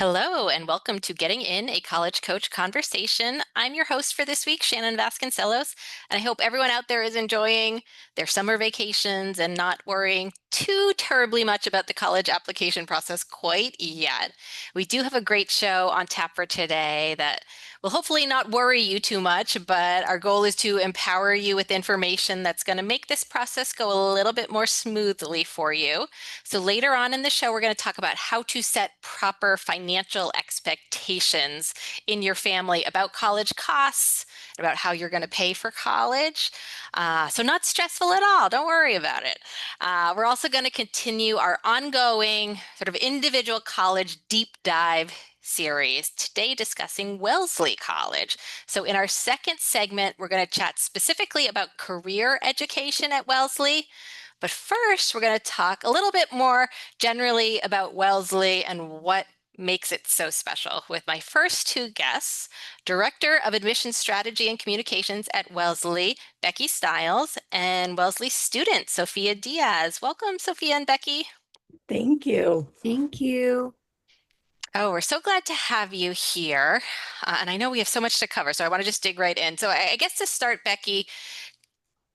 Hello, and welcome to Getting In, a College Coach Conversation. I'm your host for this week, Shannon Vasconcelos, and I hope everyone out there is enjoying their summer vacations and not worrying too terribly much about the college application process quite yet. We do have a great show on tap for today that will hopefully not worry you too much, but our goal is to empower you with information that's going to make this process go a little bit more smoothly for you. So later on in the show, we're going to talk about how to set proper financial expectations in your family about college costs, about how you're going to pay for college. So not stressful at all. Don't worry about it. We're also going to continue our ongoing sort of individual college deep dive series, today discussing Wellesley College. So in our second segment, we're going to chat specifically about career education at Wellesley. But first, we're going to talk a little bit more generally about Wellesley and what makes it so special with my first two guests, Director of Admissions Strategy and Communications at Wellesley, Beky Stiles, and Wellesley student, Sophia Diaz. Welcome, Sophia and Beky. Thank you. Thank you. Oh, we're so glad to have you here. And I know we have so much to cover, so I want to just dig right in. So I guess to start, Beky,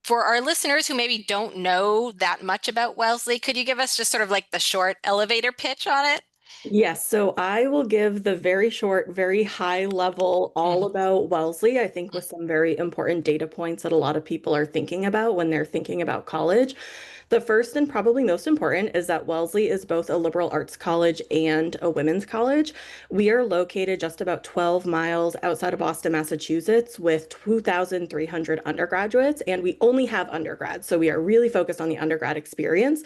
for our listeners who maybe don't know that much about Wellesley, could you give us just sort of like the short elevator pitch on it? Yes, so I will give the very short, very high level all about Wellesley, I think with some very important data points that a lot of people are thinking about when they're thinking about college. The first and probably most important is that Wellesley is both a liberal arts college and a women's college. We are located just about 12 miles outside of Boston, Massachusetts, with 2,300 undergraduates, and we only have undergrads. So we are really focused on the undergrad experience.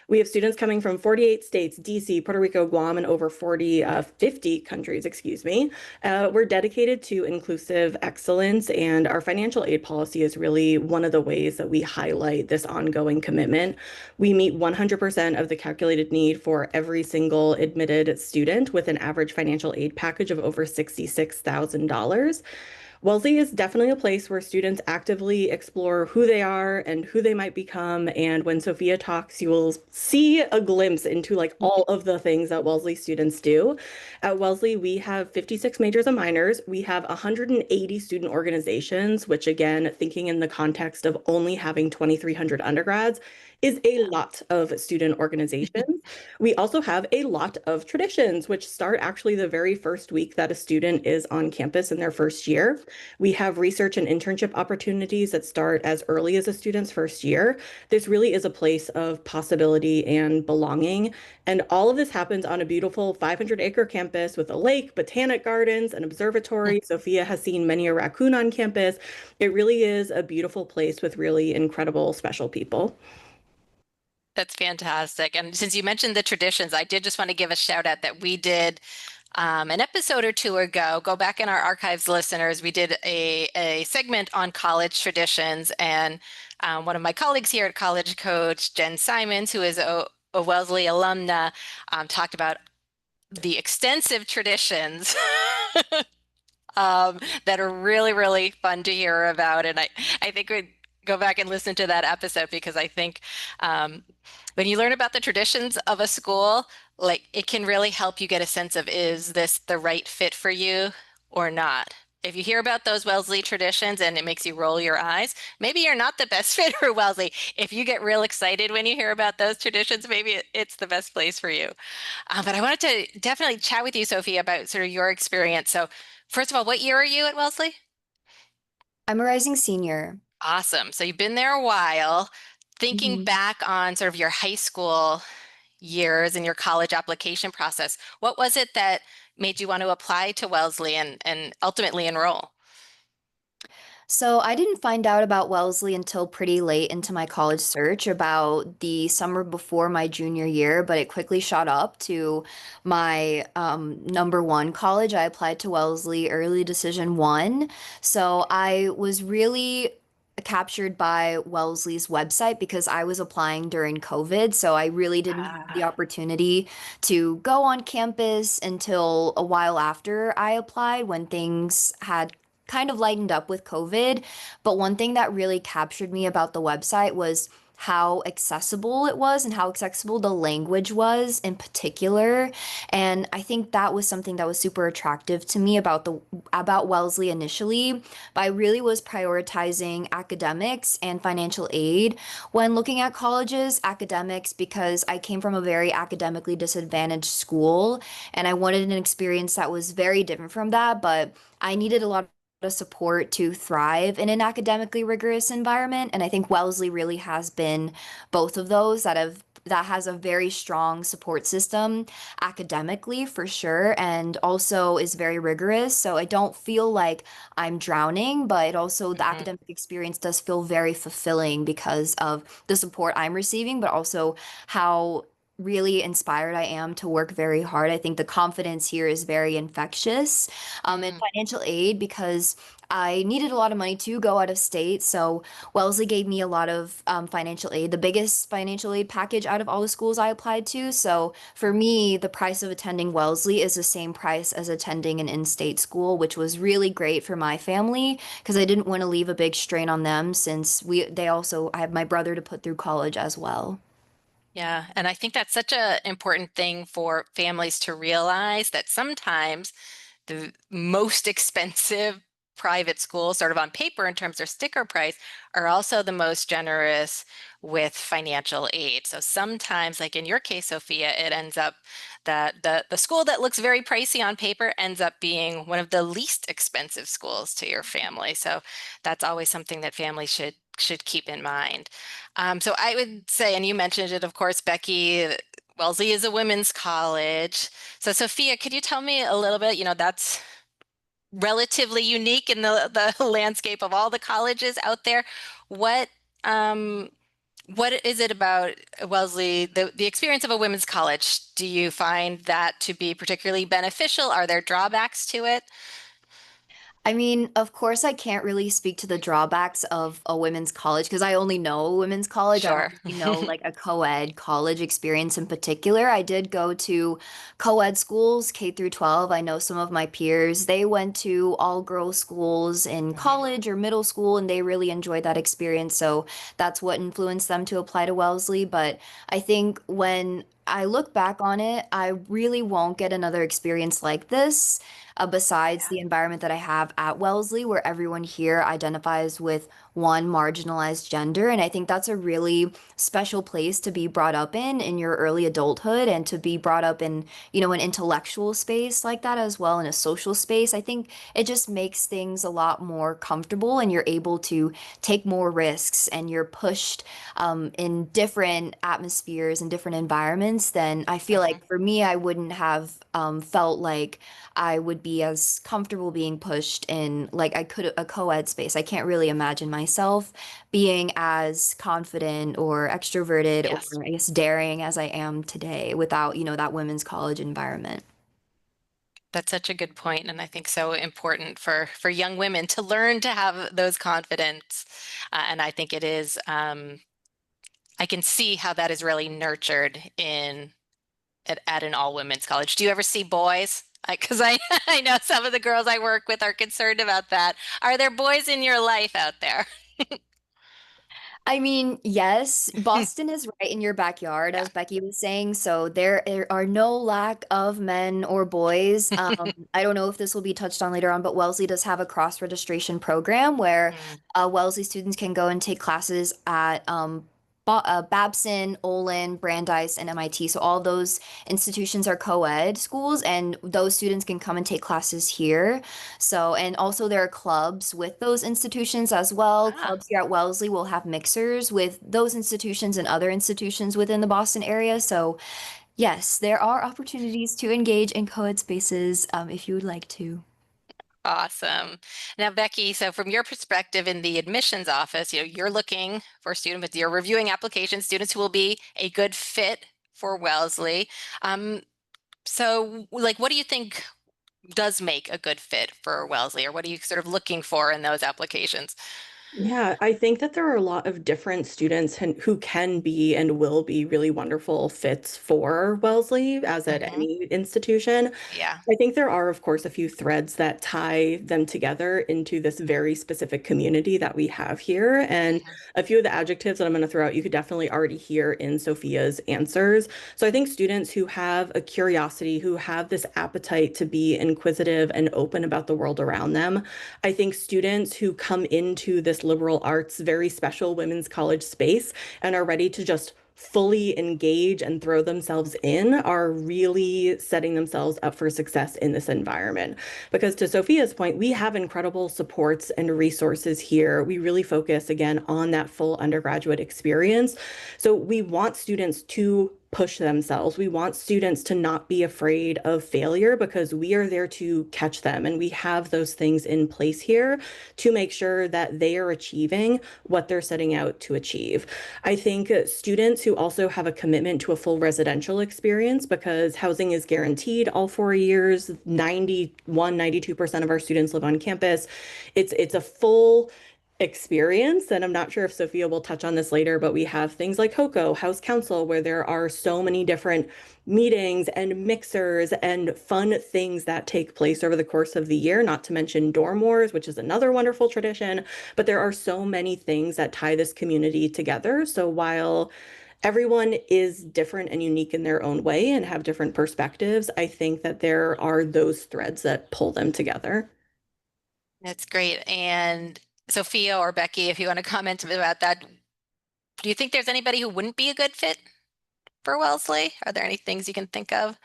We have students coming from 48 states, DC, Puerto Rico, Guam, and over 50 countries, excuse me. We're dedicated to inclusive excellence, and our financial aid policy is really one of the ways that we highlight this ongoing commitment. We meet 100% of the calculated need for every single admitted student with an average financial aid package of over $66,000. Wellesley is definitely a place where students actively explore who they are and who they might become. And when Sophia talks, you will see a glimpse into like all of the things that Wellesley students do. At Wellesley, we have 56 majors and minors. We have 180 student organizations, which again, thinking in the context of only having 2,300 undergrads, is a lot of student organizations. We also have a lot of traditions, which start actually the very first week that a student is on campus in their first year. We have research and internship opportunities that start as early as a student's first year. This really is a place of possibility and belonging. And all of this happens on a beautiful 500-acre campus with a lake, botanic gardens, an observatory. Sophia has seen many a raccoon on campus. It really is a beautiful place with really incredible, special people. That's fantastic. And since you mentioned the traditions, I did just want to give a shout out that we did an episode or two ago. Go back in our archives, listeners. We did a segment on college traditions, and one of my colleagues here at College Coach, Jen Simons, who is a Wellesley alumna, talked about the extensive traditions that are really, really fun to hear about. And I think we'd go back and listen to that episode because I think when you learn about the traditions of a school, like it can really help you get a sense of, is this the right fit for you or not? If you hear about those Wellesley traditions and it makes you roll your eyes, maybe you're not the best fit for Wellesley. If you get real excited when you hear about those traditions, maybe it's the best place for you. But I wanted to definitely chat with you, Sophie, about sort of your experience. So first of all, what year are you at Wellesley? I'm a rising senior. Awesome. So you've been there a while. Thinking Mhm. back on sort of your high school years and your college application process, what was it that made you want to apply to Wellesley and ultimately enroll? So I didn't find out about Wellesley until pretty late into my college search, about the summer before my junior year, but it quickly shot up to my number one college. I applied to Wellesley Early Decision 1. So I was really captured by Wellesley's website because I was applying during COVID. So I really didn't have the opportunity to go on campus until a while after I applied, when things had kind of lightened up with COVID. But one thing that really captured me about the website was how accessible it was and how accessible the language was in particular. And I think that was something that was super attractive to me about Wellesley initially. But I really was prioritizing academics and financial aid when looking at colleges, academics, because I came from a very academically disadvantaged school and I wanted an experience that was very different from that, but I needed a lot of support to thrive in an academically rigorous environment. And I think Wellesley really has been both of those that has a very strong support system academically for sure, and also is very rigorous. So I don't feel like I'm drowning, but also the Mhm. academic experience does feel very fulfilling because of the support I'm receiving, but also how really inspired I am to work very hard. I think the confidence here is very infectious. And Mm. financial aid because I needed a lot of money to go out of state. So Wellesley gave me a lot of financial aid, the biggest financial aid package out of all the schools I applied to. So for me, the price of attending Wellesley is the same price as attending an in-state school, which was really great for my family because I didn't want to leave a big strain on them since I have my brother to put through college as well. Yeah, and I think that's such a important thing for families to realize that sometimes the most expensive private schools, sort of on paper in terms of sticker price, are also the most generous with financial aid. So sometimes, like in your case, Sophia, it ends up that the school that looks very pricey on paper ends up being one of the least expensive schools to your family. So that's always something that families should keep in mind. So I would say, and you mentioned it, of course, Beky, Wellesley is a women's college. So Sophia, could you tell me a little bit, that's relatively unique in the landscape of all the colleges out there. What um what is it about Wellesley, the experience of a women's college? Do you find that to be particularly beneficial? Are there drawbacks to it? I mean, of course, I can't really speak to the drawbacks of a women's college because I only know a women's college. I don't Sure. really know like a co-ed college experience in particular. I did go to co-ed schools, K through 12. I know some of my peers, they went to all girls schools in Mhm. college or middle school and they really enjoyed that experience. So that's what influenced them to apply to Wellesley. But I think when I look back on it, I really won't get another experience like this besides Yeah. the environment that I have at Wellesley, where everyone here identifies with one marginalized gender. And I think that's a really special place to be brought up in your early adulthood and to be brought up in, an intellectual space like that as well, in a social space. I think it just makes things a lot more comfortable and you're able to take more risks and you're pushed in different atmospheres and different environments. Then I feel Mhm. like for me, I wouldn't have felt like I would be as comfortable being pushed in like I could a co-ed space. I can't really imagine myself being as confident or extroverted Yes. or I guess daring as I am today without, that women's college environment. That's such a good point, and I think so important for young women to learn to have those confidence. And I think it is. I can see how that is really nurtured at an all women's college. Do you ever see boys? Because I know some of the girls I work with are concerned about that. Are there boys in your life out there? I mean, yes, Boston is right in your backyard, Yeah. as Beky was saying. So there are no lack of men or boys. I don't know if this will be touched on later on, but Wellesley does have a cross registration program where Mm. Wellesley students can go and take classes at Babson, Olin, Brandeis, and MIT. So all those institutions are co-ed schools, and those students can come and take classes here. So, and also there are clubs with those institutions as well. Ah, Clubs here at Wellesley will have mixers with those institutions and other institutions within the Boston area. So, yes, there are opportunities to engage in co-ed spaces if you would like to. awesome. Now, Beky, so from your perspective in the admissions office, you're looking for students, you're reviewing applications, students who will be a good fit for Wellesley. So, like, what do you think does make a good fit for Wellesley, or what are you sort of looking for in those applications? Yeah, I think that there are a lot of different students who can be and will be really wonderful fits for Wellesley, as at Hmm. any institution. Yeah. I think there are, of course, a few threads that tie them together into this very specific community that we have here. And Hmm. a few of the adjectives that I'm going to throw out, you could definitely already hear in Sophia's answers. So I think students who have a curiosity, who have this appetite to be inquisitive and open about the world around them. I think students who come into this liberal arts, very special women's college space and are ready to just fully engage and throw themselves in are really setting themselves up for success in this environment. Because to Sophia's point, we have incredible supports and resources here. We really focus again on that full undergraduate experience. So we want students to push themselves. We want students to not be afraid of failure because we are there to catch them. And we have those things in place here to make sure that they are achieving what they're setting out to achieve. I think students who also have a commitment to a full residential experience because housing is guaranteed all 4 years, 92% of our students live on campus. It's a full experience. And I'm not sure if Sophia will touch on this later, but we have things like HOCO, House Council, where there are so many different meetings and mixers and fun things that take place over the course of the year, not to mention dorm wars, which is another wonderful tradition. But there are so many things that tie this community together. So while everyone is different and unique in their own way and have different perspectives, I think that there are those threads that pull them together. That's great. And Sophia or Becky, if you want to comment about that, do you think there's anybody who wouldn't be a good fit for Wellesley? Are there any things you can think of?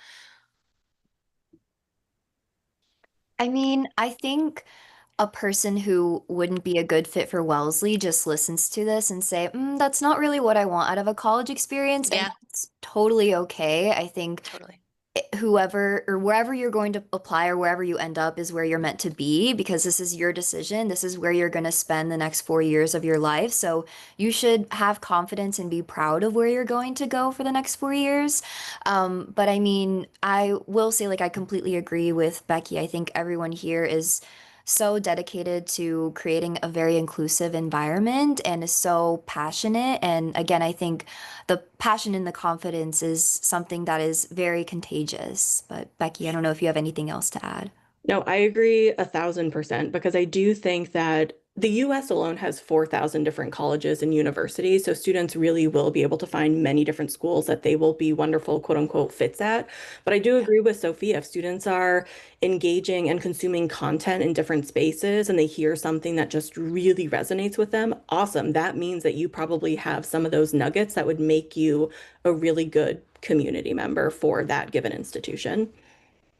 I mean, I think a person who wouldn't be a good fit for Wellesley just listens to this and say, that's not really what I want out of a college experience, and Yeah, that's totally okay. I think totally. whoever or wherever you're going to apply or wherever you end up is where you're meant to be because this is your decision. This is where you're going to spend the next 4 years of your life. So you should have confidence and be proud of where you're going to go for the next 4 years. But I mean, I will say, like, I completely agree with Becky. I think everyone here is so dedicated to creating a very inclusive environment and is so passionate. And again, I think the passion and the confidence is something that is very contagious. But Becky, I don't know if you have anything else to add. No, I agree 1,000% because I do think that the US alone has 4,000 different colleges and universities. So students really will be able to find many different schools that they will be wonderful, quote unquote, fits at. But I do Yeah, agree with Sophia. If students are engaging and consuming content in different spaces and they hear something that just really resonates with them, awesome. That means that you probably have some of those nuggets that would make you a really good community member for that given institution.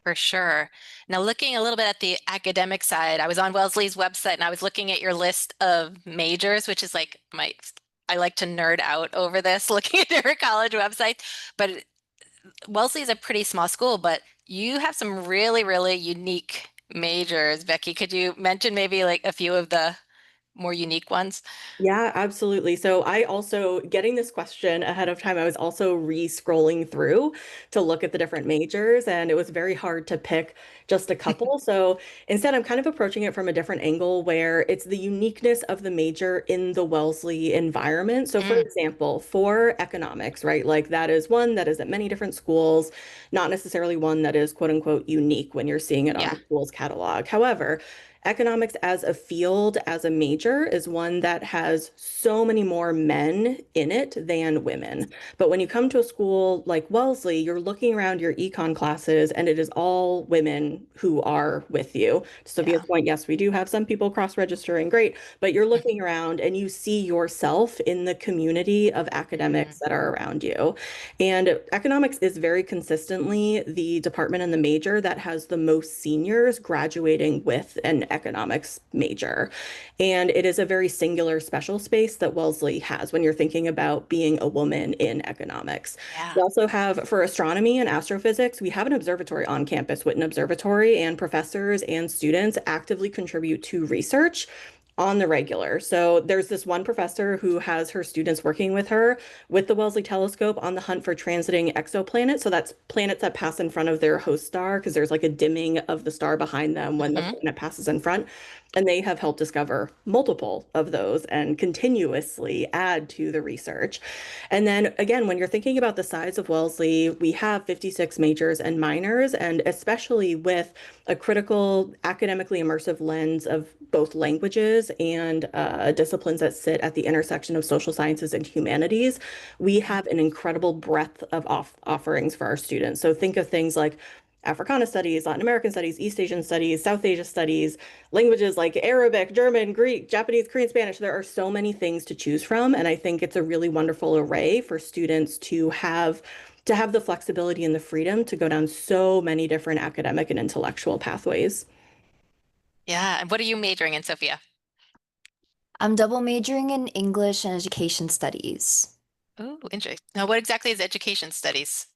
for sure. Now, looking a little bit at the academic side, I was on Wellesley's website and I was looking at your list of majors, which is like I like to nerd out over this, looking at different college websites. But Wellesley is a pretty small school, but you have some really, really unique majors. Becky, could you mention maybe like a few of the more unique ones? Yeah, absolutely. So I also, getting this question ahead of time, I was also re-scrolling through to look at the different majors, and it was very hard to pick just a couple. So instead, I'm kind of approaching it from a different angle where it's the uniqueness of the major in the Wellesley environment. So for Mm, example, for economics, right, like that is one that is at many different schools, not necessarily one that is quote unquote unique when you're seeing it on yeah, the school's catalog. However, economics as a field, as a major, is one that has so many more men in it than women. But when you come to a school like Wellesley, you're looking around your econ classes and it is all women who are with you. To Sophia's yeah. point, yes, we do have some people cross-registering, great, but you're looking around and you see yourself in the community of Mm, academics that are around you. And economics is very consistently the department and the major that has the most seniors graduating with an economics major. And it is a very singular special space that Wellesley has when you're thinking about being a woman in economics. yeah. We also have for astronomy and astrophysics, we have an observatory on campus, Witten Observatory, and professors and students actively contribute to research on the regular. So there's this one professor who has her students working with her with the Wellesley telescope on the hunt for transiting exoplanets. So that's planets that pass in front of their host star because there's like a dimming of the star behind them when the Hmm. planet passes in front. And they have helped discover multiple of those and continuously add to the research. And then again, when you're thinking about the size of Wellesley, we have 56 majors and minors, and especially with a critical, academically immersive lens of both languages and disciplines that sit at the intersection of social sciences and humanities, we have an incredible breadth of offerings for our students. So think of things like Africana studies, Latin American studies, East Asian studies, South Asia studies, languages like Arabic, German, Greek, Japanese, Korean, Spanish. There are so many things to choose from, and I think it's a really wonderful array for students to have the flexibility and the freedom to go down so many different academic and intellectual pathways. Yeah. And what are you majoring in, Sophia? I'm double majoring in English and education studies. Oh, interesting. Now, what exactly is education studies?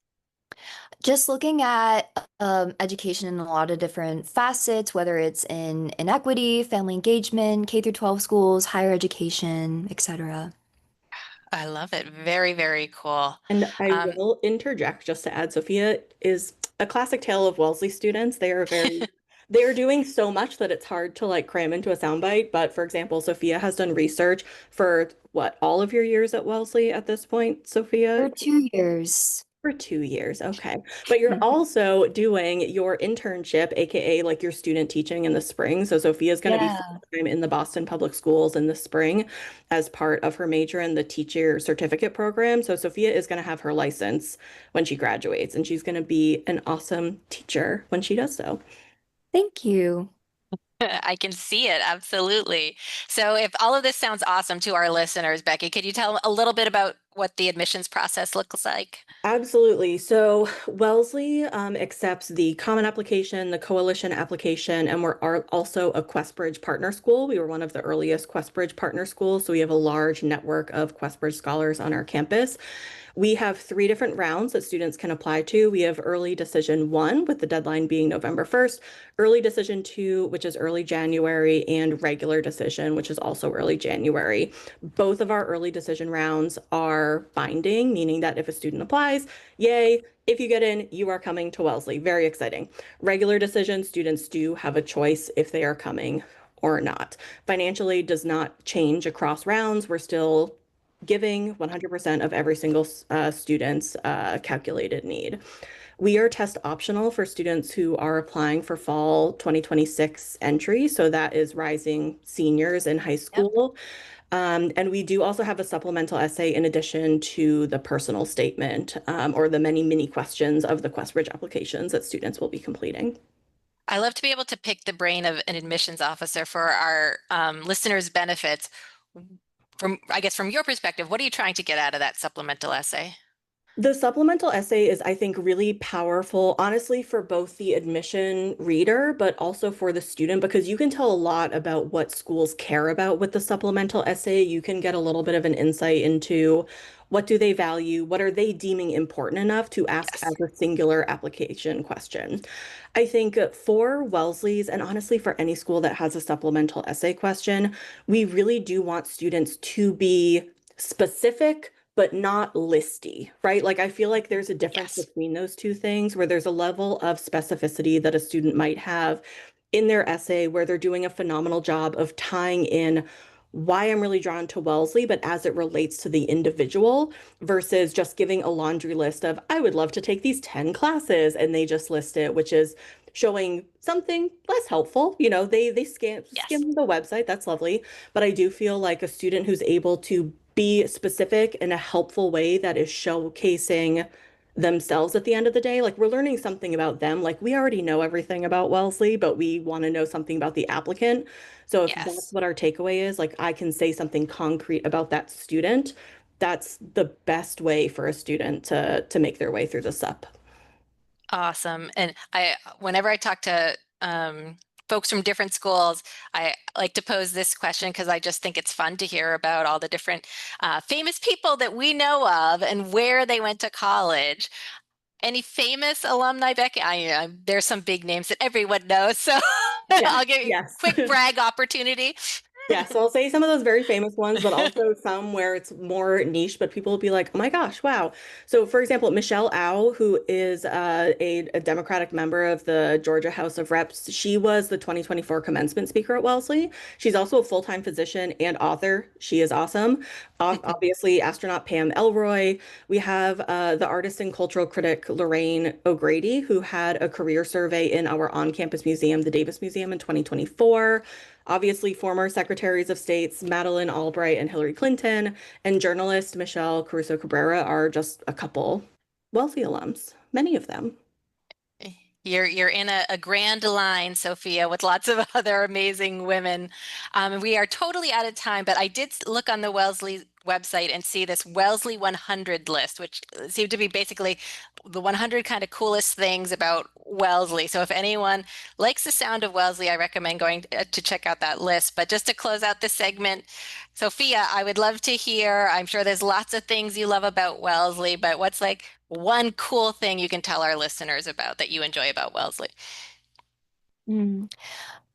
Just looking at education in a lot of different facets, whether it's in inequity, family engagement, K through 12 schools, higher education, etc. I love it. Very, very cool. And I Um, will interject just to add, Sophia is a classic tale of Wellesley students. They are doing so much that it's hard to like cram into a soundbite. But for example, Sophia has done research for what, all of your years at Wellesley at this point, Sophia? For 2 years. For 2 years, okay. But you're also doing your internship, aka like your student teaching in the spring. So Sophia's going to be Yeah. full-time in the Boston Public Schools in the spring as part of her major in the teacher certificate program. So Sophia is going to have her license when she graduates, and she's going to be an awesome teacher when she does so. Thank you. I can see it. Absolutely. So if all of this sounds awesome to our listeners, Becky, could you tell them a little bit about what the admissions process looks like? Absolutely. So Wellesley accepts the Common Application, the Coalition Application, and we're also a QuestBridge partner school. We were one of the earliest QuestBridge partner schools, so we have a large network of QuestBridge scholars on our campus. We have 3 different rounds that students can apply to. We have early decision 1, with the deadline being November 1st, early decision 2, which is early January, and regular decision, which is also early January. Both of our early decision rounds are binding, meaning that if a student applies, yay, if you get in, you are coming to Wellesley. Very exciting. Regular decision, students do have a choice if they are coming or not. Financial aid does not change across rounds. We're still giving 100% of every single student's calculated need. We are test optional for students who are applying for fall 2026 entry. So that is rising seniors in high Yep. school. And we do also have a supplemental essay in addition to the personal statement or the many mini questions of the QuestBridge applications that students will be completing. I love to be able to pick the brain of an admissions officer for our listeners' benefits. I guess, from your perspective, what are you trying to get out of that supplemental essay? The supplemental essay is, I think, really powerful, honestly, for both the admission reader, but also for the student, because you can tell a lot about what schools care about with the supplemental essay. You can get a little bit of an insight into what do they value, what are they deeming important enough to ask Yes. as a singular application question. I think for Wellesley's, and honestly for any school that has a supplemental essay question, we really do want students to be specific but not listy, right? Like I feel like there's a difference Yes. between those two things where there's a level of specificity that a student might have in their essay where they're doing a phenomenal job of tying in why I'm really drawn to Wellesley, but as it relates to the individual versus just giving a laundry list of, I would love to take these 10 classes, and they just list it, which is showing something less helpful. You know, they Yes. skim the website, that's lovely. But I do feel like a student who's able to be specific in a helpful way that is showcasing themselves at the end of the day. Like we're learning something about them. Like we already know everything about Wellesley, but we want to know something about the applicant. So if that's Yes. what our takeaway is, like I can say something concrete about that student, that's the best way for a student to make their way through the SUP. Awesome. And whenever I talk to folks from different schools, I like to pose this question because I just think it's fun to hear about all the different famous people that we know of and where they went to college. Any famous alumni, Becky? There's some big names that everyone knows, so Yeah, I'll give you a yes. quick brag opportunity. Yeah, so I'll say some of those very famous ones, but also some where it's more niche, but people will be like, oh my gosh, wow. So, for example, Michelle Au, who is a Democratic member of the Georgia House of Reps, she was the 2024 commencement speaker at Wellesley. She's also a full-time physician and author. She is awesome. Obviously, astronaut Pam Elroy. We have the artist and cultural critic Lorraine O'Grady, who had a career survey in our on-campus museum, the Davis Museum, in 2024. Obviously, former secretaries of states Madeleine Albright and Hillary Clinton, and journalist Michelle Caruso Cabrera are just a couple Wellesley alums, many of them. You're in a grand line, Sophia, with lots of other amazing women. We are totally out of time, but I did look on the Wellesley website and see this Wellesley 100 list, which seemed to be basically the 100 kind of coolest things about Wellesley. So if anyone likes the sound of Wellesley, I recommend going to check out that list. But just to close out this segment, Sophia, I would love to hear, I'm sure there's lots of things you love about Wellesley, but what's like one cool thing you can tell our listeners about that you enjoy about Wellesley? Mm.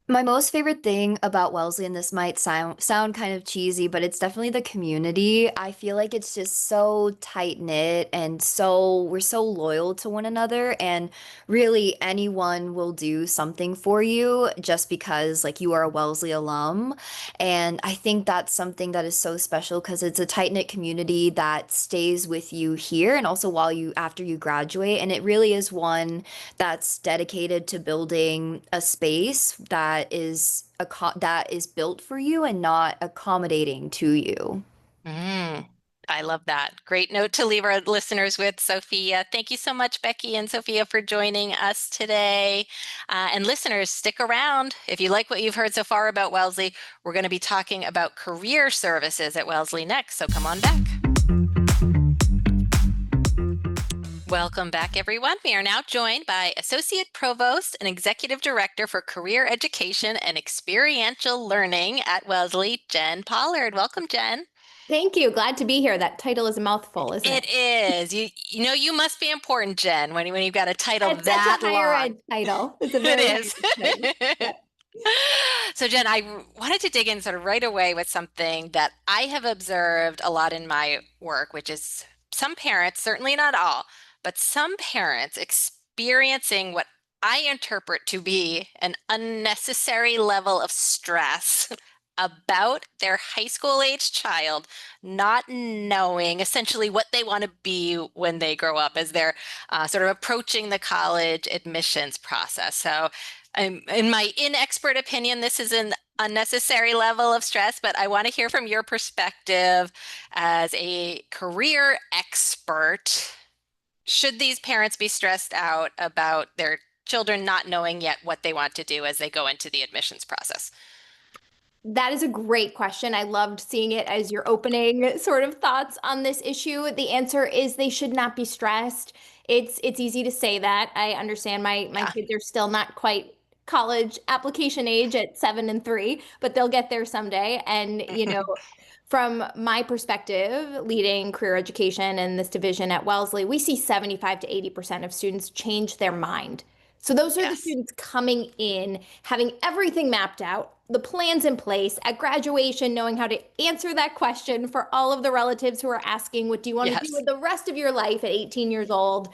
My most favorite thing about Wellesley, and this might sound kind of cheesy, but it's definitely the community. I feel like it's just so tight knit and we're so loyal to one another, and really anyone will do something for you just because like you are a Wellesley alum. And I think that's something that is so special because it's a tight knit community that stays with you here and also after you graduate. And it really is one that's dedicated to building a space that is built for you and not accommodating to you. Mm, I love that. Great note to leave our listeners with, Sophia. Thank you so much, Beky and Sophia, for joining us today. And listeners, stick around. If you like what you've heard so far about Wellesley, we're going to be talking about career services at Wellesley next, so come on back. Welcome back, everyone. We are now joined by Associate Provost and Executive Director for Career Education and Experiential Learning at Wellesley, Jen Pollard. Welcome, Jen. Thank you. Glad to be here. That title is a mouthful, isn't it? It is. You know, you must be important, Jen, when you've got a title It's that such a higher long. ed title. It's a It very is. higher ed title. Yeah. So, Jen, I wanted to dig in sort of right away with something that I have observed a lot in my work, which is some parents, certainly not all, but some parents experiencing what I interpret to be an unnecessary level of stress about their high school age child, not knowing essentially what they want to be when they grow up as they're sort of approaching the college admissions process. So, in my inexpert opinion, this is an unnecessary level of stress, but I want to hear from your perspective as a career expert. Should these parents be stressed out about their children not knowing yet what they want to do as they go into the admissions process? That is a great question. I loved seeing it as your opening sort of thoughts on this issue. The answer is they should not be stressed. It's easy to say that. I understand my Yeah. kids are still not quite college application age at 7 and 3, but they'll get there someday. And from my perspective, leading career education in this division at Wellesley, we see 75 to 80% of students change their mind. So those are the Yes. students coming in, having everything mapped out, the plans in place at graduation, knowing how to answer that question for all of the relatives who are asking, what do you want to do Yes. with the rest of your life at 18 years old?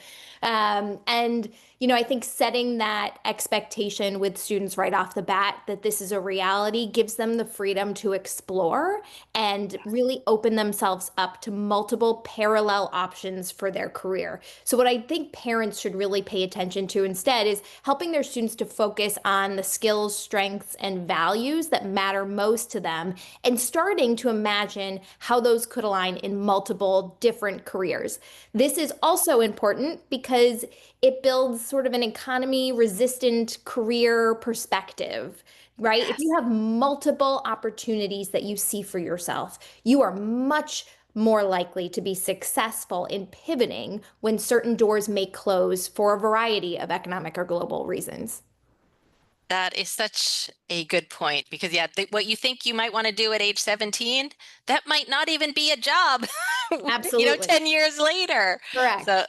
I think setting that expectation with students right off the bat that this is a reality gives them the freedom to explore and really open themselves up to multiple parallel options for their career. So what I think parents should really pay attention to instead is helping their students to focus on the skills, strengths, and values that matter most to them and starting to imagine how those could align in multiple different careers. This is also important because it builds sort of an economy resistant career perspective, right? If you Yes. have multiple opportunities that you see for yourself, you are much more likely to be successful in pivoting when certain doors may close for a variety of economic or global reasons. That is such a good point because, yeah, what you think you might want to do at age 17, that might not even be a job, Absolutely. 10 years later. Correct. So,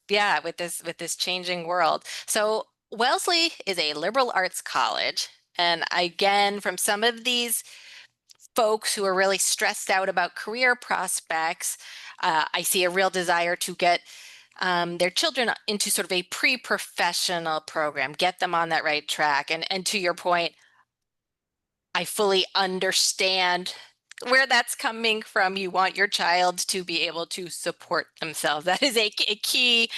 yeah, with this changing world. So, Wellesley is a liberal arts college. And again, from some of these folks who are really stressed out about career prospects. I see a real desire to get their children into sort of a pre-professional program, get them on that right track. And to your point, I fully understand where that's coming from. You want your child to be able to support themselves. That is a key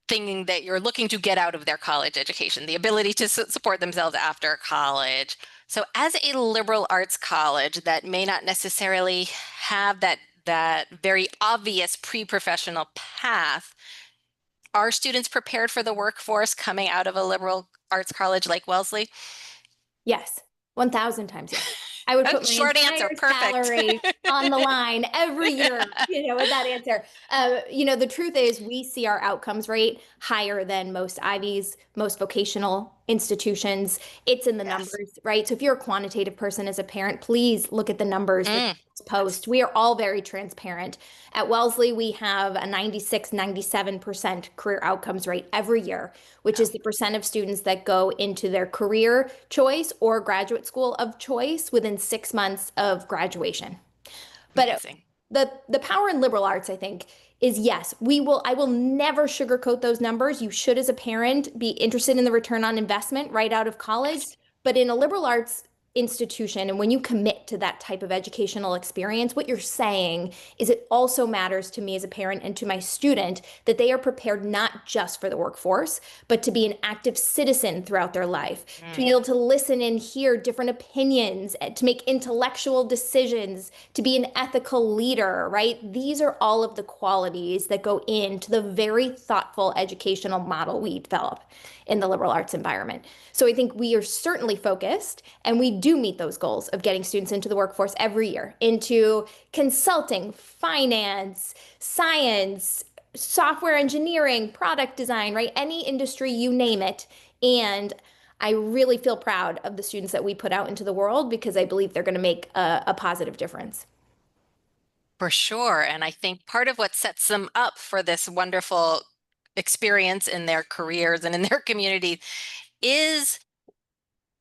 thing that you're looking to get out of their college education, the ability to support themselves after college. So as a liberal arts college that may not necessarily have that very obvious pre-professional path, are students prepared for the workforce coming out of a liberal arts college like Wellesley? Yes, 1,000 times yes. I would put my Short answer, entire perfect. salary on the line every year, with that answer. The truth is we see our outcomes rate higher than most Ivies, most vocational institutions. It's in the numbers, right? So if you're a quantitative person as a parent, please look at the numbers that post. We are all very transparent. At Wellesley, we have a 96, 97% career outcomes rate every year, which is the percent of students that go into their career choice or graduate school of choice within 6 months of graduation. Amazing. But the power in liberal arts, I think, is yes, I will never sugarcoat those numbers. You should, as a parent, be interested in the return on investment right out of college. But in a liberal arts institution, and when you commit to that type of educational experience, what you're saying is it also matters to me as a parent and to my student that they are prepared not just for the workforce, but to be an active citizen throughout their life, to be able to listen and hear different opinions, to make intellectual decisions, to be an ethical leader, right? These are all of the qualities that go into the very thoughtful educational model we develop in the liberal arts environment. So I think we are certainly focused, and we do meet those goals of getting students into the workforce every year, into consulting, finance, science, software engineering, product design, right? Any industry, you name it. And I really feel proud of the students that we put out into the world because I believe they're going to make a positive difference. For sure. And I think part of what sets them up for this wonderful experience in their careers and in their community is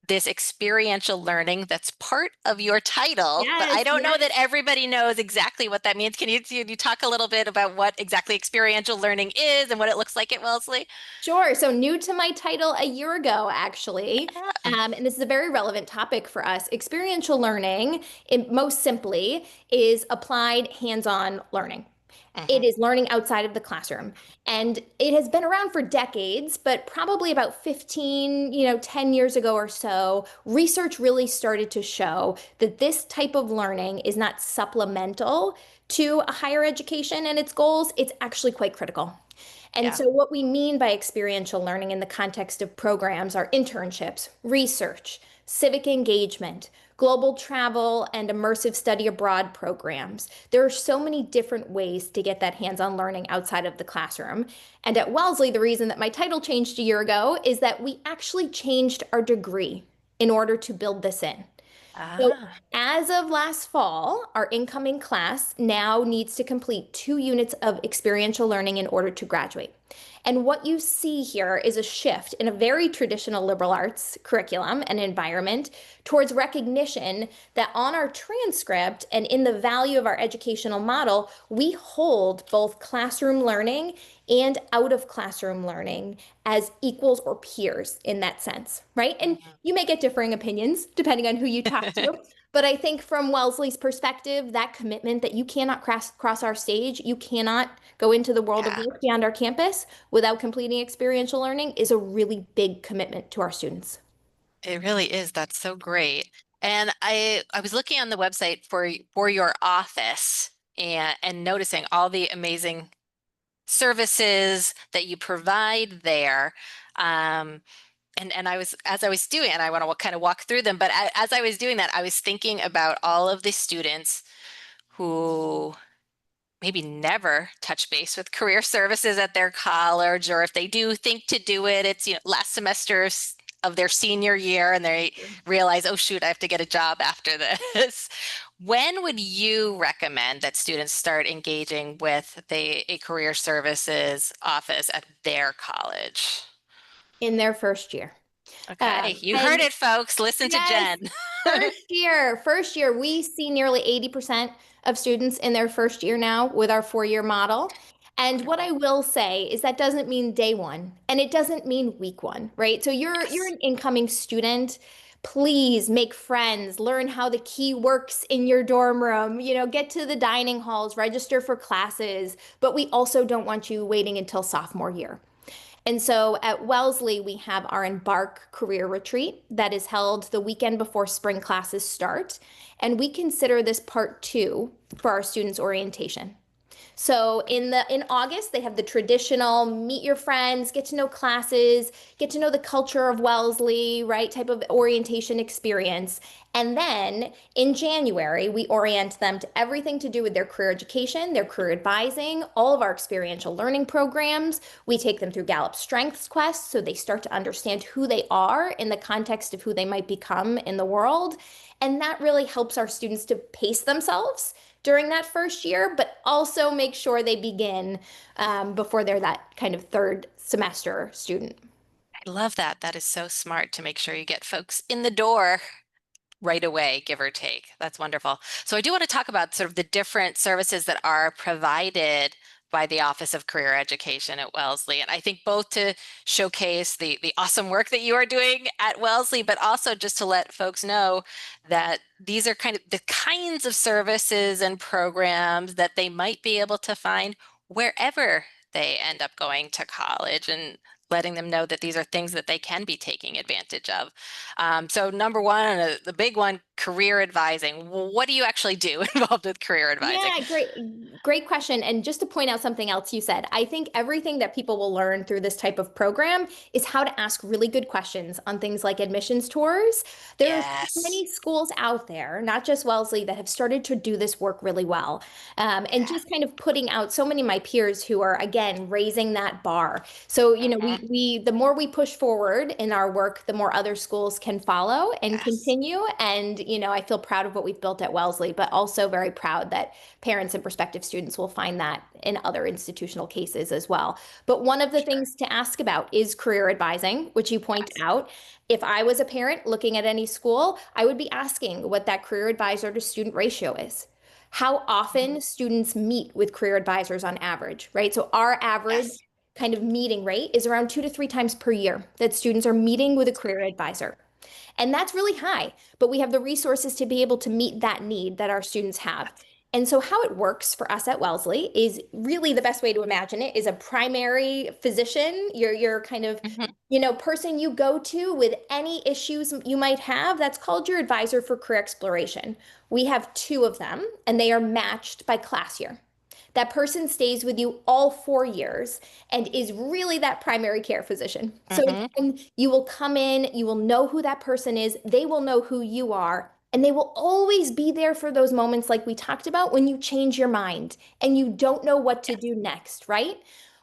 this experiential learning that's part of your title. But I don't know that everybody knows exactly what that means. Can you talk a little bit about what exactly experiential learning is and what it looks like at Wellesley? Sure. So new to my title a year ago, actually. And this is a very relevant topic for us. Experiential learning, most simply, is applied hands-on learning. It is learning outside of the classroom. And it has been around for decades, but probably about 15, 10 years ago or so, research really started to show that this type of learning is not supplemental to a higher education and its goals. It's actually quite critical. And so what we mean by experiential learning in the context of programs are internships, research, civic engagement, global travel, and immersive study abroad programs. There are so many different ways to get that hands-on learning outside of the classroom. And at Wellesley, the reason that my title changed a year ago is that we actually changed our degree in order to build this in. So as of last fall, our incoming class now needs to complete 2 units of experiential learning in order to graduate. And what you see here is a shift in a very traditional liberal arts curriculum and environment towards recognition that on our transcript and in the value of our educational model, we hold both classroom learning and out of classroom learning as equals or peers in that sense, right? And you may get differing opinions depending on who you talk to. But I think from Wellesley's perspective, that commitment that you cannot cross our stage, you cannot go into the world of work beyond our campus without completing experiential learning is a really big commitment to our students. It really is. That's so great. And I was looking on the website for your office and noticing all the amazing services that you provide there. And as I was doing, and I want to kind of walk through them, but as I was doing that, I was thinking about all of the students who maybe never touch base with career services at their college, or if they do think to do it, it's last semester of their senior year, and they realize, oh shoot, I have to get a job after this. When would you recommend that students start engaging with a career services office at their college? In their first year. Okay, you heard And it, folks. Listen to yes, Jen. first year, we see nearly 80% of students in their first year now with our 4-year model. And what I will say is that doesn't mean day one, and it doesn't mean week one, right? So you're Yes. an incoming student. Please make friends, learn how the key works in your dorm room, get to the dining halls, register for classes, but we also don't want you waiting until sophomore year. And so at Wellesley, we have our Embark Career Retreat that is held the weekend before spring classes start. And we consider this part 2 for our students' orientation. So in August, they have the traditional meet your friends, get to know classes, get to know the culture of Wellesley, right? Type of orientation experience. And then in January, we orient them to everything to do with their career education, their career advising, all of our experiential learning programs. We take them through Gallup Strengths Quest so they start to understand who they are in the context of who they might become in the world. And that really helps our students to pace themselves during that first year, but also make sure they begin before they're that kind of third semester student. I love that. That is so smart to make sure you get folks in the door right away, give or take. That's wonderful. So I do want to talk about sort of the different services that are provided by the Office of Career Education at Wellesley. And I think both to showcase the awesome work that you are doing at Wellesley, but also just to let folks know that these are kind of the kinds of services and programs that they might be able to find wherever they end up going to college, and letting them know that these are things that they can be taking advantage of. So number one, the big one, career advising. What do you actually do involved with career advising? Yeah, great question. And just to point out something else you said, I think everything that people will learn through this type of program is how to ask really good questions on things like admissions tours. There are so Yes. many schools out there, not just Wellesley, that have started to do this work really well. And Yeah. just kind of putting out so many of my peers who are, again, raising that bar. So, Mhm. the more we push forward in our work, the more other schools can follow and Yes. continue. And, I feel proud of what we've built at Wellesley, but also very proud that parents and prospective students will find that in other institutional cases as well. But one of the Sure. things to ask about is career advising, which you point Yes. out. If I was a parent looking at any school, I would be asking what that career advisor to student ratio is. How Mhm. often students meet with career advisors on average, right? So our average Yes. kind of meeting rate is around 2 to 3 times per year that students are meeting with a That's career great. advisor. And that's really high, but we have the resources to be able to meet that need that our students have. Yes. And so, how it works for us at Wellesley is really the best way to imagine it is a primary physician, your kind of Mhm. person you go to with any issues you might have. That's called your advisor for career exploration. We have 2 of them, and they are matched by class year. That person stays with you all 4 years and is really that primary care physician. So Mhm. again, you will come in, you will know who that person is, they will know who you are, and they will always be there for those moments like we talked about when you change your mind and you don't know what to Yes. do next, right?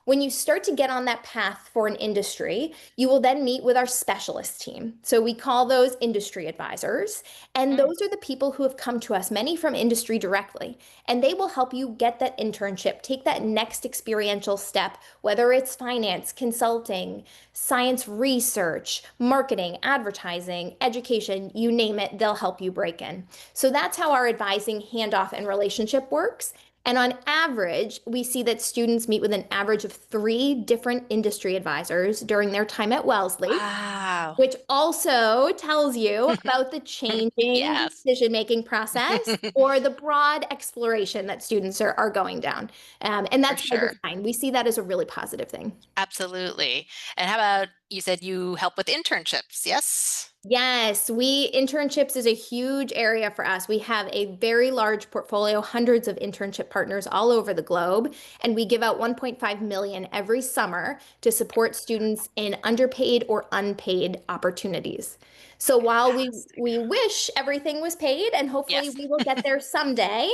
When you start to get on that path for an industry, you will then meet with our specialist team. So we call those industry advisors. And Mm. those are the people who have come to us, many from industry directly. And they will help you get that internship, take that next experiential step, whether it's finance, consulting, science research, marketing, advertising, education, you name it, they'll help you break in. So that's how our advising handoff and relationship works. And on average, we see that students meet with an average of 3 different industry advisors during their time at Wellesley, Wow. which also tells you about the changing Yes. decision-making process or the broad exploration that students are going down. And For that's by sure. design. We see that as a really positive thing. Absolutely. And how about you said you help with internships? Yes. Yes, we internships is a huge area for us. We have a very large portfolio, hundreds of internship partners all over the globe, and we give out 1.5 million every summer to support students in underpaid or unpaid opportunities. So while we Fantastic. we wish everything was paid, and hopefully Yes. we will get there someday,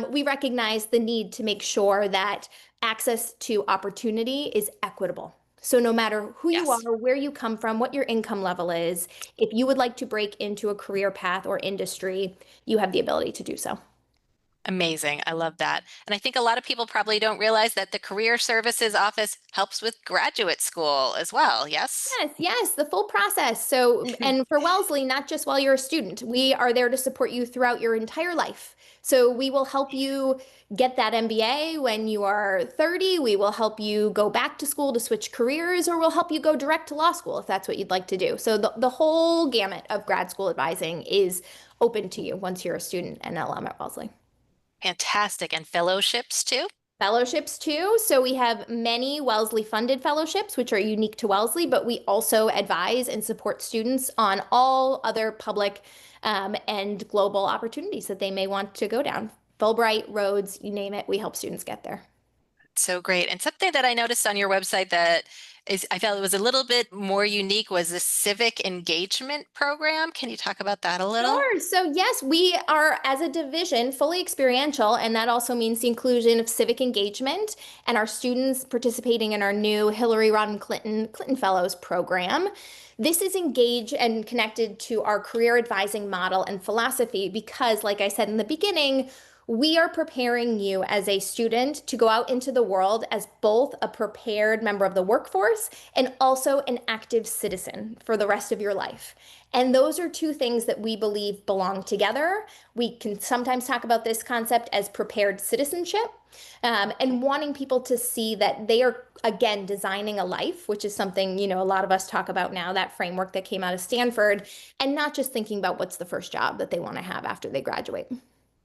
we recognize the need to make sure that access to opportunity is equitable. So no matter who you Yes. are, where you come from, what your income level is, if you would like to break into a career path or industry, you have the ability to do so. Amazing. I love that. And I think a lot of people probably don't realize that the Career Services Office helps with graduate school as well. Yes? Yes, yes, the full process. So, and for Wellesley, not just while you're a student, we are there to support you throughout your entire life. So, we will help you get that MBA when you are 30. We will help you go back to school to switch careers, or we'll help you go direct to law school if that's what you'd like to do. So, the whole gamut of grad school advising is open to you once you're a student and alum at Wellesley. Fantastic. And fellowships too? Fellowships too. So we have many Wellesley funded fellowships, which are unique to Wellesley, but we also advise and support students on all other public and global opportunities that they may want to go down. Fulbright, Rhodes, you name it, we help students get there. So great. And something that I noticed on your website that I felt it was a little bit more unique was the civic engagement program. Can you talk about that a little? Sure. So yes, we are as a division fully experiential, and that also means the inclusion of civic engagement and our students participating in our new Hillary Rodham Clinton Fellows program. This is engaged and connected to our career advising model and philosophy because, like I said in the beginning, we are preparing you as a student to go out into the world as both a prepared member of the workforce and also an active citizen for the rest of your life. And those are two things that we believe belong together. We can sometimes talk about this concept as prepared citizenship, and wanting people to see that they are, again, designing a life, which is something, a lot of us talk about now, that framework that came out of Stanford, and not just thinking about what's the first job that they want to have after they graduate.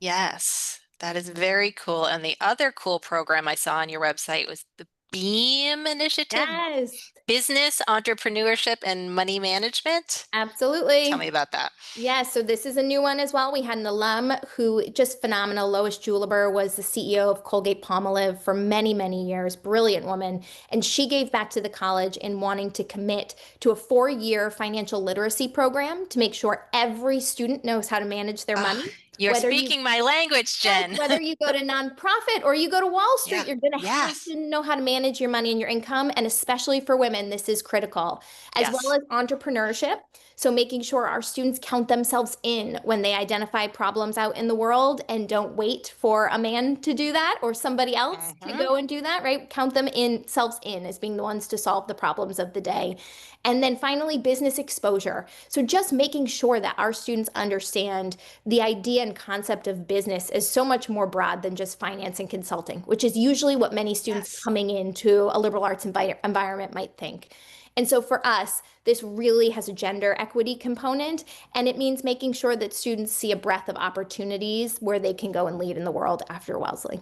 Yes, that is very cool. And the other cool program I saw on your website was the BEAM initiative, Yes, Business, Entrepreneurship, and Money Management. absolutely. Tell me about that. Yeah, so this is a new one as well. We had an alum who just phenomenal. Lois Juliber was the CEO of Colgate Palmolive for many, many years. Brilliant woman. And she gave back to the college in wanting to commit to a 4-year financial literacy program to make sure every student knows how to manage their money. You're Whether you- speaking my language, Jen. Whether you go to nonprofit or you go to Wall Street, Yeah. you're going to have Yes. to know how to manage your money and your income. And especially for women, this is critical, as Yes. well as entrepreneurship. So making sure our students count themselves in when they identify problems out in the world and don't wait for a man to do that or somebody else to go and do that, right? Count themselves in as being the ones to solve the problems of the day. And then finally, business exposure. So just making sure that our students understand the idea and concept of business is so much more broad than just finance and consulting, which is usually what many students Yes. coming into a liberal arts environment might think. And so for us, this really has a gender equity component, and it means making sure that students see a breadth of opportunities where they can go and lead in the world after Wellesley.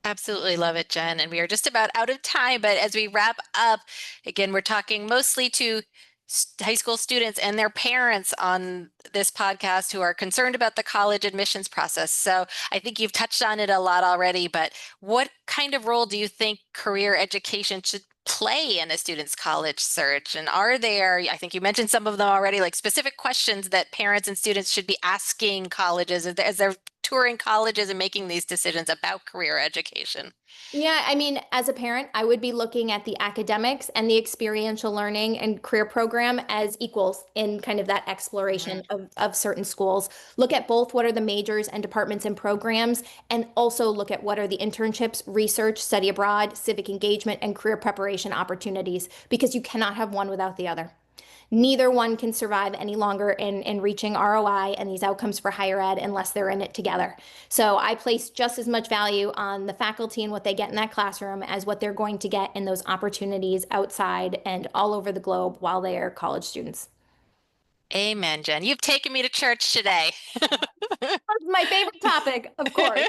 Absolutely love it, Jen. And we are just about out of time, but as we wrap up, again, we're talking mostly to high school students and their parents on this podcast who are concerned about the college admissions process. So I think you've touched on it a lot already, but what kind of role do you think career education should play in a student's college search? And are there, I think you mentioned some of them already, like specific questions that parents and students should be asking colleges as they're touring colleges and making these decisions about career education? Yeah, I mean, as a parent, I would be looking at the academics and the experiential learning and career program as equals in kind of that exploration of certain schools. Look at both what are the majors and departments and programs, and also look at what are the internships, research, study abroad, civic engagement, and career preparation opportunities, because you cannot have one without the other. Neither one can survive any longer in reaching ROI and these outcomes for higher ed unless they're in it together. So I place just as much value on the faculty and what they get in that classroom as what they're going to get in those opportunities outside and all over the globe while they are college students. Amen, Jen. You've taken me to church today. That's my favorite topic, of course.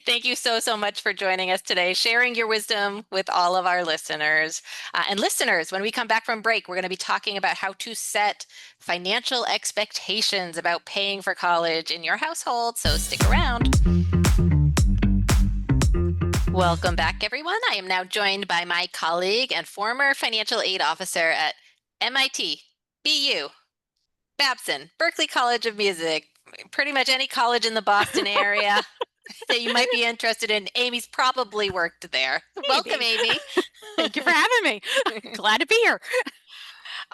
Thank you so much for joining us today, sharing your wisdom with all of our listeners. And listeners, when we come back from break, we're going to be talking about how to set financial expectations about paying for college in your household. So stick around. Welcome back, everyone. I am now joined by my colleague and former financial aid officer at MIT, BU, Babson, Berklee College of Music, pretty much any college in the Boston area that you might be interested in. Aimee's probably worked there. Welcome, Aimee. Thank you for having me. Glad to be here.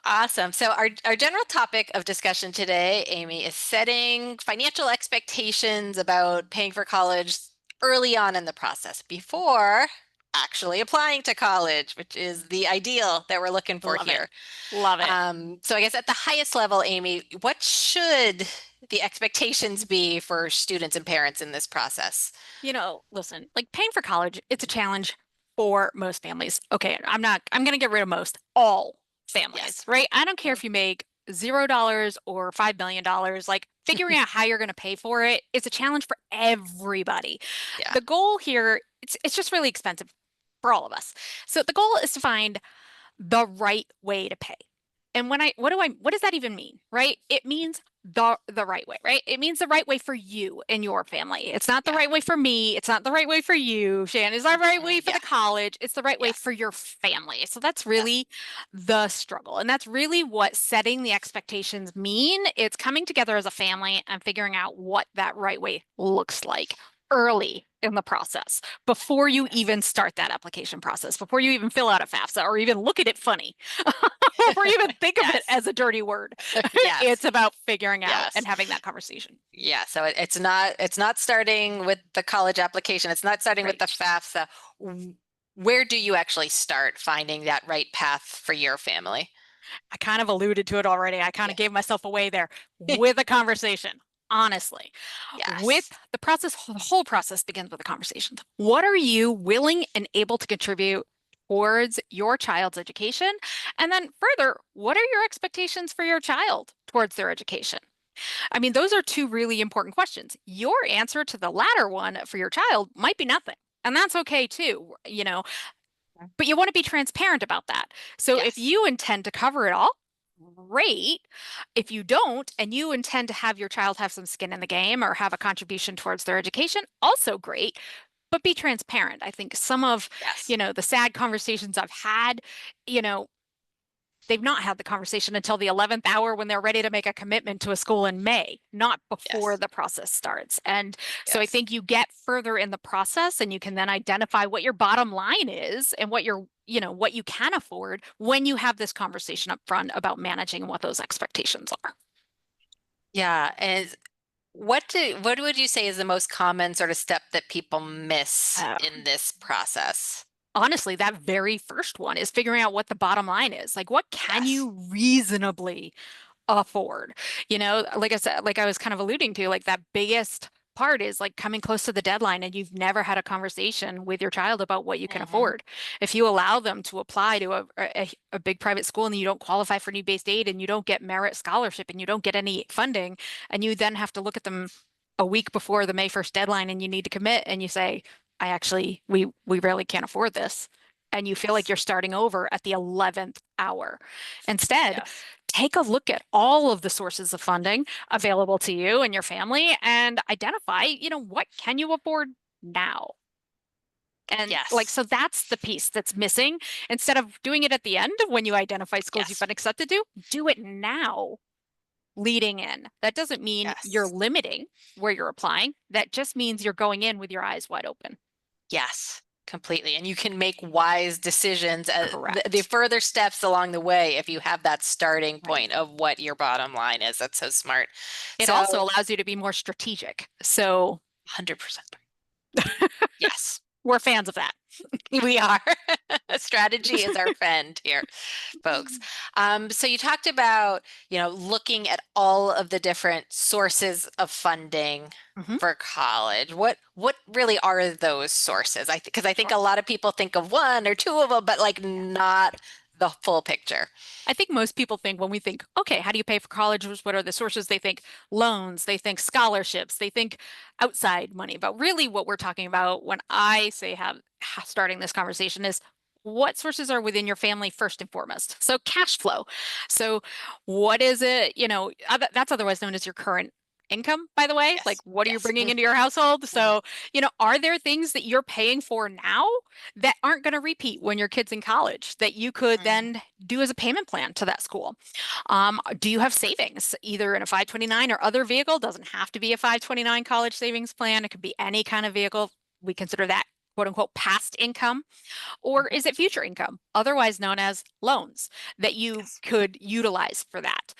Awesome. So our general topic of discussion today, Aimee, is setting financial expectations about paying for college early on in the process before actually applying to college, which is the ideal that we're looking for Love it. here. Love it. So I guess at the highest level, Aimee, what should the expectations be for students and parents in this process? Listen, like paying for college, it's a challenge for most families. Okay, I'm going to get rid of most, all families, Yes. right? I don't care if you make $0 or $5 million, like figuring out how you're going to pay for it, it's a challenge for everybody. Yeah. The goal here, it's just really expensive for all of us. So the goal is to find the right way to pay. And what does that even mean, right? It means the right way, right? It means the right way for you and your family. It's not the Yeah. right way for me. It's not the right way for you, Shannon. It's not the right way for Yeah. the college. It's the right way Yes. for your family. So that's really the struggle. And that's really what setting the expectations mean. It's coming together as a family and figuring out what that right way looks like early in the process before you even start that application process, before you even fill out a FAFSA or even look at it funny, before you even think of it Yes. as a dirty word. Yes. It's about figuring out Yes. and having that conversation. Yeah, so it's not starting with the college application. It's not starting with the FAFSA. Where do you actually start finding that right path for your family? I kind of alluded to it already. I kind of gave myself away there with a conversation. Honestly, Yes. with the process, the whole process begins with a conversation. What are you willing and able to contribute towards your child's education? And then further, what are your expectations for your child towards their education? I mean, those are two really important questions. Your answer to the latter one for your child might be nothing, and that's okay too, but you want to be transparent about that. So if Yes. you intend to cover it all, great. If you don't, and you intend to have your child have some skin in the game or have a contribution towards their education, also great. But be transparent. I think some of, Yes. the sad conversations I've had, they've not had the conversation until the 11th hour when they're ready to make a commitment to a school in May, not before Yes. the process starts. And so I Yes. think you get further in the process and you can then identify what your bottom line is and what what you can afford when you have this conversation up front about managing and what those expectations are. Yeah, and what would you say is the most common sort of step that people miss in this process? Honestly, that very first one is figuring out what the bottom line is. Like, what can Yes. you reasonably afford? Like I said, like I was kind of alluding to, like that biggest part is like coming close to the deadline and you've never had a conversation with your child about what you can afford. If you allow them to apply to a big private school and you don't qualify for need-based aid and you don't get merit scholarship and you don't get any funding, and you then have to look at them a week before the May 1st deadline and you need to commit and you say, we really can't afford this. And you feel like you're starting over at the 11th hour. Instead, Yes. take a look at all of the sources of funding available to you and your family and identify, what can you afford now? And Yes. so that's the piece that's missing. Instead of doing it at the end when you identify schools you've Yes. been accepted to, do it now leading in. That doesn't mean you're Yes. limiting where you're applying. That just means you're going in with your eyes wide open. Yes, completely. And you can make wise decisions the Correct. further steps along the way if you have that starting Right. point of what your bottom line is. That's so smart. It So also allows you to be more strategic. So 100%. Yes, we're fans of that. we are. Strategy is our friend here, folks. So you talked about, looking at all of the different sources of funding Mhm. for college. What really are those sources? Because I think a lot of people think of one or two of them, but like not the full picture. I think most people think when we think, okay, how do you pay for college? What are the sources? They think loans, they think scholarships, they think outside money. But really what we're talking about when I say starting this conversation is what sources are within your family first and foremost. So cash flow. So what is it, that's otherwise known as your current income, by the way, Yes. like what are you Yes. bringing into your household? So, are there things that you're paying for now that aren't going to repeat when your kid's in college that you could then do as a payment plan to that school? Do you have savings either in a 529 or other vehicle? Doesn't have to be a 529 college savings plan. It could be any kind of vehicle. We consider that quote unquote past income, or is it future income, otherwise known as loans, that you could utilize for that?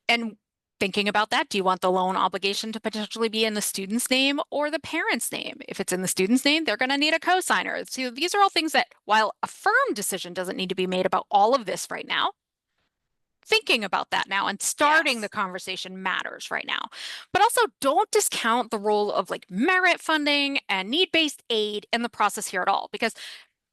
And thinking about that, do you want the loan obligation to potentially be in the student's name or the parent's name? If it's in the student's name, they're going to need a cosigner. So these are all things that, while a firm decision doesn't need to be made about all of this right now, thinking about that now and starting the conversation matters right now. But also, don't discount the role of like merit funding and need-based aid in the process here at all, because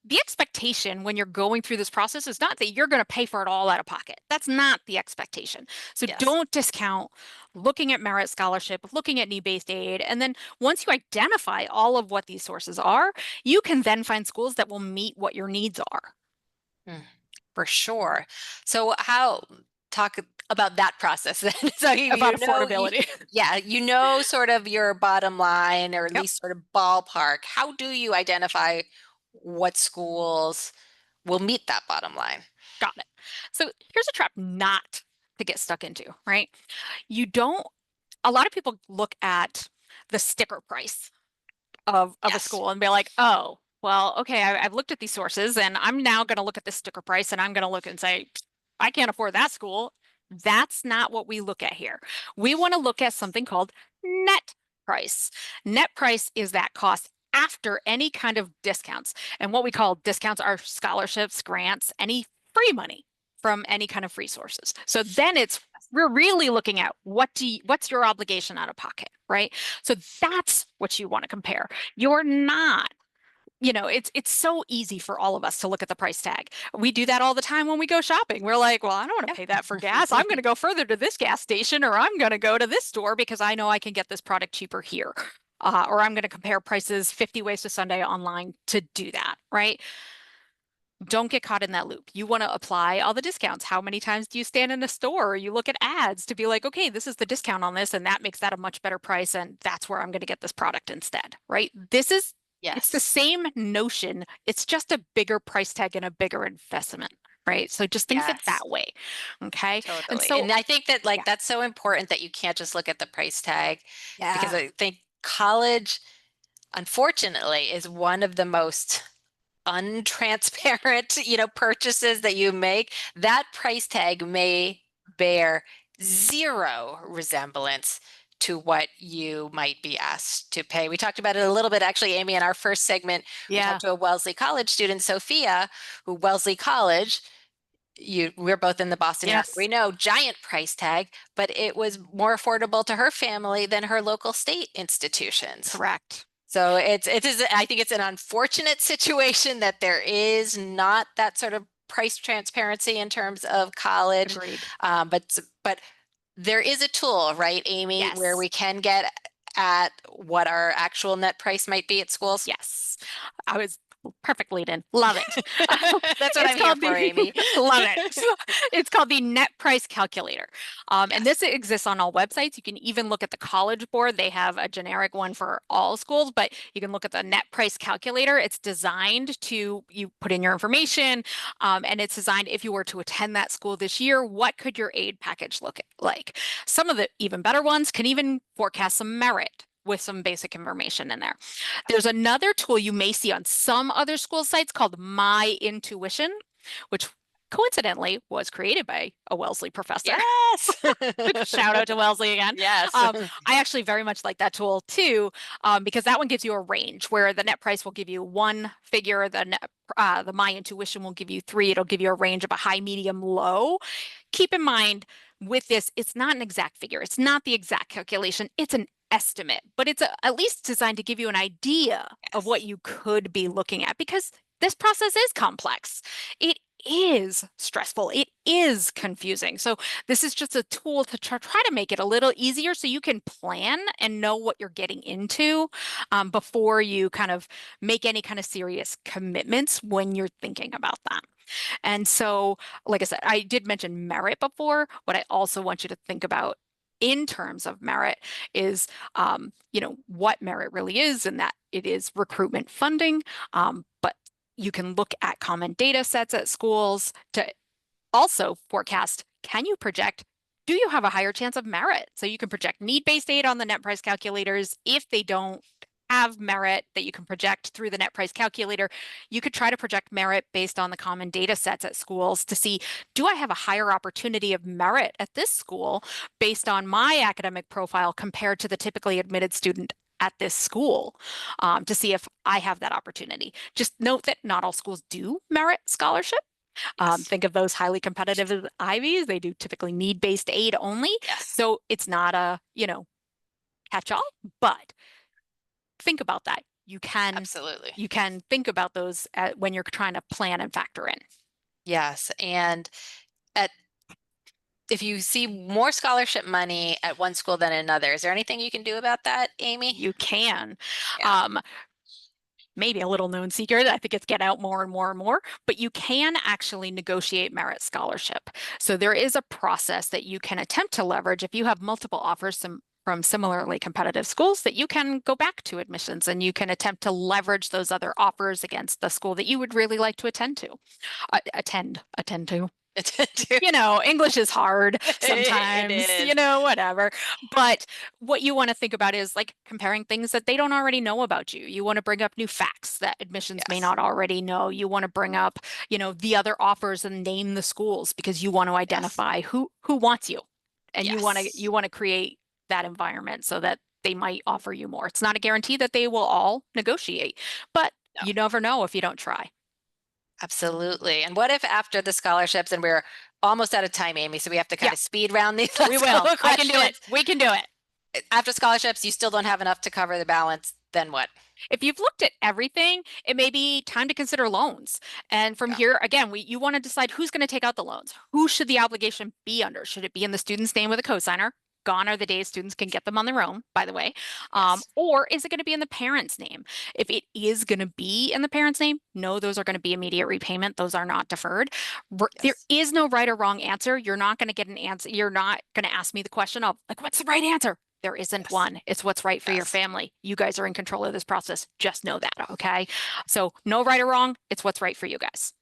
the expectation when you're going through this process is not that you're going to pay for it all out of pocket. That's not the expectation. So don't discount looking at merit scholarship, looking at need-based aid. And then once you identify all of what these sources are, you can then find schools that will meet what your needs are. For sure. So talk about that process then. So about affordability. Sort of your bottom line, or at least sort of ballpark. How do you identify what schools will meet that bottom line? Got it. So here's a trap not to get stuck into, right? A lot of people look at the sticker price of a school and be like, oh, well, okay, I've looked at these sources and I'm now going to look at the sticker price and I'm going to look and say, I can't afford that school. That's not what we look at here. We want to look at something called net price. Net price is that cost after any kind of discounts. And what we call discounts are scholarships, grants, any free money from any kind of free sources. So then we're really looking at what's your obligation out of pocket, right? So that's what you want to compare. You're not, it's so easy for all of us to look at the price tag. We do that all the time when we go shopping. We're like, well, I don't want to pay that for gas. I'm going to go further to this gas station, or I'm going to go to this store because I know I can get this product cheaper here. Or I'm going to compare prices 50 ways to Sunday online to do that, right? Don't get caught in that loop. You want to apply all the discounts. How many times do you stand in a store or you look at ads to be like, okay, this is the discount on this, and that makes that a much better price, and that's where I'm going to get this product instead, right? It's the same notion. It's just a bigger price tag and a bigger investment, right? So just think of it that way. Okay. Totally. And I think that that's so important that you can't just look at the price tag, because I think college, unfortunately, is one of the most untransparent, purchases that you make. That price tag may bear zero resemblance to what you might be asked to pay. We talked about it a little bit, actually, Aimee, in our first segment. We talked to a Wellesley College student, Sophia, who Wellesley College, we're both in the Boston area. We know, giant price tag, but it was more affordable to her family than her local state institutions. Correct. So I think it's an unfortunate situation that there is not that sort of price transparency in terms of college. Agreed. But there is a tool, right, Aimee, where we can get at what our actual net price might be at schools? Yes. I was perfect lead in. Love it. That's what I'm here for, Aimee. Love it. It's called the net price calculator. And this exists on all websites. You can even look at the College Board. They have a generic one for all schools, but you can look at the net price calculator. It's designed you put in your information, and it's designed, if you were to attend that school this year, what could your aid package look like? Some of the even better ones can even forecast some merit with some basic information in there. There's another tool you may see on some other school sites called My Intuition, which coincidentally was created by a Wellesley professor. Yes. Shout out to Wellesley again. Yes. I actually very much like that tool too, because that one gives you a range where the net price will give you one figure, the My Intuition will give you three. It'll give you a range of a high, medium, low. Keep in mind with this, it's not an exact figure. It's not the exact calculation. It's an estimate, but it's at least designed to give you an idea of what you could be looking at, because this process is complex. It is stressful. It is confusing. So this is just a tool to try to make it a little easier so you can plan and know what you're getting into before you kind of make any kind of serious commitments when you're thinking about that. And so, like I said, I did mention merit before. What I also want you to think about in terms of merit is, what merit really is, and that it is recruitment funding. But you can look at common data sets at schools to also forecast, can you project, do you have a higher chance of merit? So you can project need-based aid on the net price calculators. If they don't have merit that you can project through the net price calculator. You could try to project merit based on the common data sets at schools to see, do I have a higher opportunity of merit at this school based on my academic profile compared to the typically admitted student at this school, to see if I have that opportunity. Just note that not all schools do merit scholarship. Yes. Think of those highly competitive Ivies. They do typically need-based aid only. Yes. So it's not a, catch-all, but think about that. Absolutely. You can think about those when you're trying to plan and factor in. Yes. And if you see more scholarship money at one school than another, is there anything you can do about that, Aimee? You can. Yeah. Maybe a little known secret. I think it's get out more and more and more, but you can actually negotiate merit scholarship. So there is a process that you can attempt to leverage if you have multiple offers from similarly competitive schools, that you can go back to admissions and you can attempt to leverage those other offers against the school that you would really like to attend to. English is hard sometimes, It is. whatever. But what you want to think about is like comparing things that they don't already know about you. You want to bring up new facts that admissions may Yes. not already know. You want to bring up, the other offers and name the schools because you want to identify who wants you. And you want to create that environment so that they might offer you more. It's not a guarantee that they will all negotiate, but you never know if you don't try. Absolutely. And what if after the scholarships, and we're almost out of time, Aimee, so we have to kind of speed round these last We will. couple of I can do it. questions. We can do it. After scholarships, you still don't have enough to cover the balance, then what? If you've looked at everything, it may be time to consider loans. And from here, again, you want to decide who's going to take out the loans. Who should the obligation be under? Should it be in the student's name with a cosigner? Gone are the days students can get them on their own, by the way. Or is it going to be in the parent's name? If it is going to be in the parent's name, no, those are going to be immediate repayment. Those are not deferred. There is no right or wrong answer. You're not going to get an answer. You're not going to ask me the question of like, what's the right answer? There isn't one. It's what's right for your family. You guys are in control of this process. Just know that, okay? So no right or wrong. It's what's right for you guys.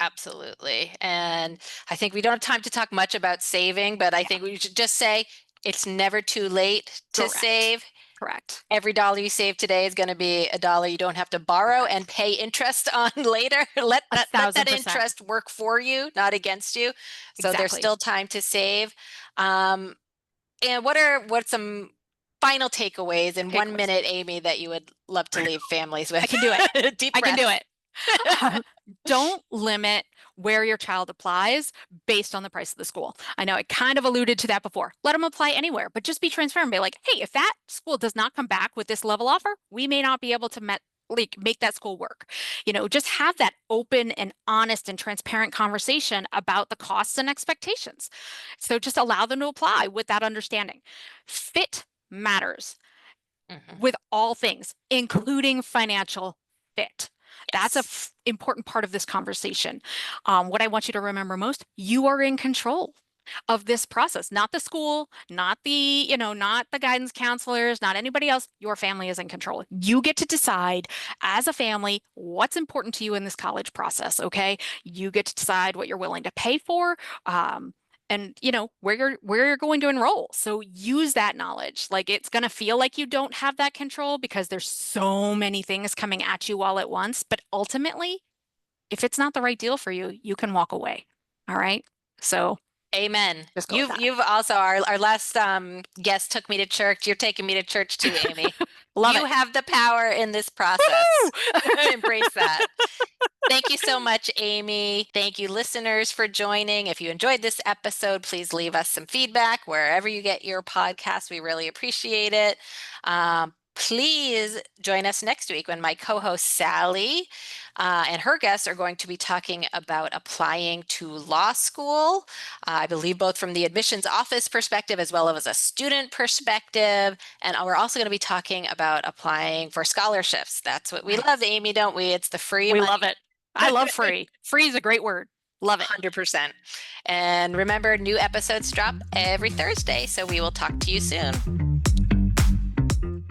Absolutely. And I think we don't have time to talk much about saving, but I think we should just say it's never too late to save. Correct. Every dollar you save today is going to be a dollar you don't have to borrow and pay interest on later. Let that interest work for you, not against you. So there's still time to save. And what's some final takeaways in 1 minute, Aimee, that you would love to leave families with? I can do it. Deep I breath. can do it. Don't limit where your child applies based on the price of the school. I know I kind of alluded to that before. Let them apply anywhere, but just be transparent. Be like, hey, if that school does not come back with this level offer, we may not be able to make that school work. Just have that open and honest and transparent conversation about the costs and expectations. So just allow them to apply with that understanding. Fit matters with all things, including financial fit. That's an important part of this conversation. What I want you to remember most, you are in control of this process, not the school, not the guidance counselors, not anybody else. Your family is in control. You get to decide as a family what's important to you in this college process, okay? You get to decide what you're willing to pay for, and where you're going to enroll. So use that knowledge. Like, it's going to feel like you don't have that control because there's so many things coming at you all at once. But ultimately, if it's not the right deal for you, you can walk away. All right. So amen. You've also, our last guest took me to church. You're taking me to church too, Aimee. You have the power in this process. Embrace that. Thank you so much, Aimee. Thank you, listeners, for joining. If you enjoyed this episode, please leave us some feedback wherever you get your podcast. We really appreciate it. Please join us next week when my co-host Sally and her guests are going to be talking about applying to law school. I believe both from the admissions office perspective as well as a student perspective. And we're also going to be talking about applying for scholarships. That's what we love, Aimee, don't we? It's the free money. We love it. I love free. Free is a great word. Love it. 100%. And remember, new episodes drop every Thursday. So we will talk to you soon.